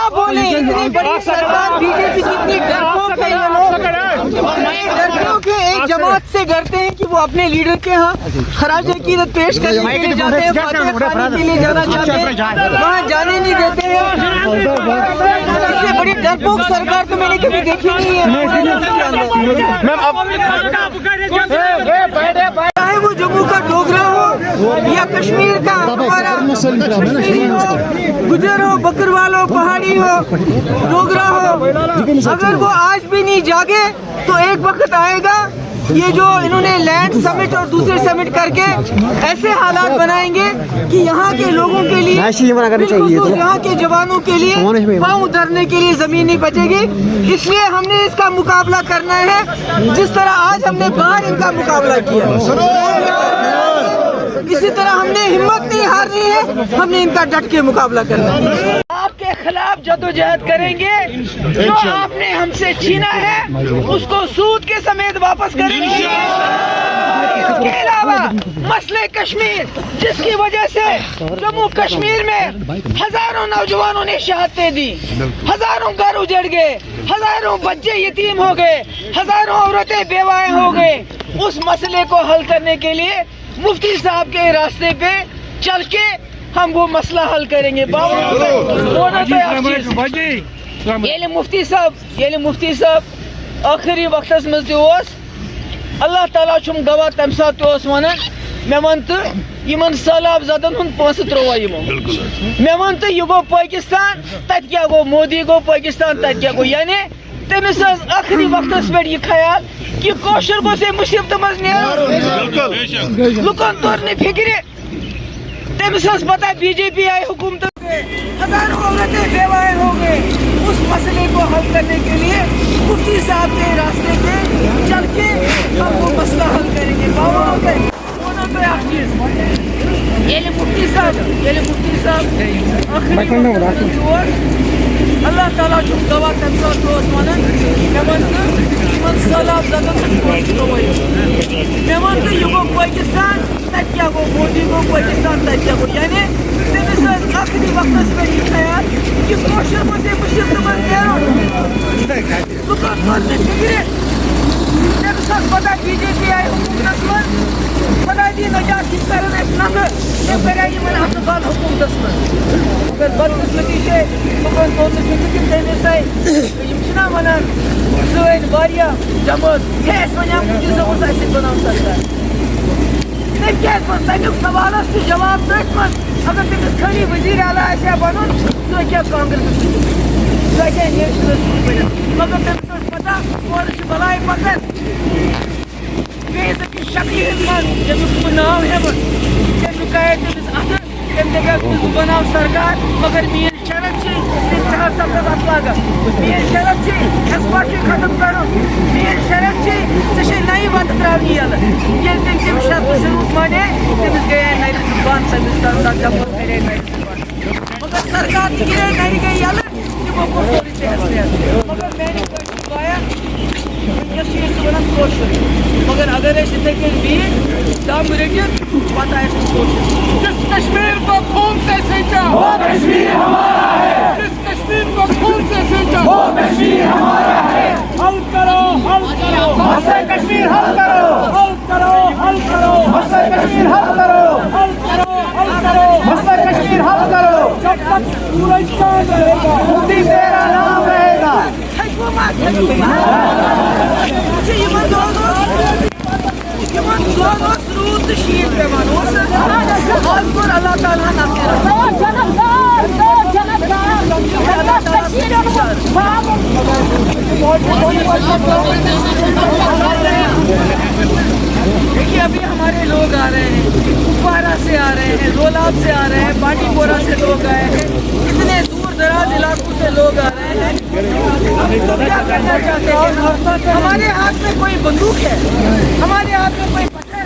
क्या बोले, इतनी बड़ी सरकार बीजेपी की इतनी डरपोक है ये लोग। डरपोक है, एक जमात से डरते हैं कि वो अपने लीडर के यहाँ खराज अकीदत पेश करने के लिए जाते हैं, फातिहा खाने के लिए जाना चाहते हैं, वहाँ जाने नहीं देते हैं। इससे बड़ी डरपोक सरकार तो मैंने कभी देखी नहीं है। चाहे वो जम्मू का डोगरा हो या कश्मीर का हमारा कश्मीरी हो, गुजर हो, बकरवाल हो, पहाड़ी हो, डोगरा हो, अगर वो आज भी नहीं जागे तो एक वक्त आएगा ये जो इन्होंने लैंड समिट और दूसरे समिट करके ऐसे हालात बनाएंगे कि यहाँ के लोगों के लिए, यहाँ के जवानों के लिए पाँव धरने के लिए जमीन नहीं बचेगी। इसलिए हमने इसका मुकाबला करना है जिस तरह आज हमने बाहर इनका मुकाबला किया। इसी तरह हमने हिम्मत नहीं हारनी है, हमने इनका डट के मुकाबला करना है। आपके खिलाफ जदोजहद करेंगे, जो आपने हमसे छीना है उसको सूद के समेत वापस करेंगे। इसके अलावा मसले कश्मीर, जिसकी वजह से जम्मू कश्मीर में हजारों नौजवानों ने शहादतें दी, हजारों घर उजड़ गए, हजारों बच्चे यतीम हो गए, हजारों औरतें बेवाएं हो गए। उस मसले को हल करने के लिए मुफ्ती साहब के रास्ते पे चल के हम वो मसला हल करेंगे। ये मुफ्ती साहब आखिरी वक्त मज अल्लाह ताला छुम गवाह तम सात वन मे वन तो इन सैलाब जदन हूं पोस त्रोवा यमो मे वन तो यह गो पाकिस्तान, तत क्या गो मोदी गो पाकिस्तान, तत क्या गो, यानी तमिस आखिरी वक्त पे यह ख्याल कि कौशर गो से मुसीबत मज लुकन तोर ने फिक्र, तमिस पता बीजेपी आई हुकूमत, हजारों औरतें बेवाएं हो गए। उस मसले को हल करने के लिए मुफ्ती साहब के रास्ते पे चल के हम वो मसला हल करेंगे। ये मुफ्ती साहब अल्लाह ताला छुम गवाह तम सात वन मे वन सैलाब जदन मे वन तो यह गो पाकिस्तान, तत क्या गो मोदी गो पाकिस्तान, तत क्या गो, यानी तमिस आखिरी वक्त पे यह ख्याल कि कौशर गो से मुसीबत मज लुकन तोर ने फिक्र, तमिस पता बीजेपी आई हुकूमत मज खुदा दी नजात कर नंग करे इन अफगान हुकूमत मगर बदकिस्मती से लुकन तोर ने फिक्र कि तमिस वन सन वारिया जमात ये वन मुफ्ती बना सकता तम क्या तमिक सवाल जवाब तथ मन अगर तमिस खाली वजीर आला बन सह क्या कांग्रेस सह क्या नेशनल बन, मगर तमिस पता और बलाय पकड़ शक्ल जब नाव हेवन तमिक आए तमिस अथ तम दप बना सरकार, मगर मेन शरत सपद अत लागत, मेन शरत एक्सपोर्ट खत्म कर, मेन शरत नई वत त्रावन यल ये तम शर्त शरूत माने तमिस गए नर बंद करे मगर सरकार गिरे नर गई यल तमो को सोरी तहस मगर मैंने पाया वन कौशर, मगर अगर भी दम रटित पता जिस कश्मीर को खून से सींचा वो कश्मीर हमारा है, जिस कश्मीर को खून से सींचा वो कश्मीर हमारा है। हल करो मसले कश्मीर, हल करो मसले कश्मीर, हल करो मसले कश्मीर, हल करो। जब तक पूरा इंसान रहेगा मुफ्ती तेरा नाम रहेगा। रूद शीत पेमान अल्लाह ताला देखिए अभी हमारे लोग आ रहे हैं, कुपवारा से आ रहे हैं, रोलाब से आ रहे हैं, बांडीपोरा से लोग आए हैं, इतने दूर दराज इलाकों से लोग आ रहे हैं। क्या करना चाहते हैं? हमारे हाथ में कोई बंदूक है, हमारे हाथ में कोई पत्थर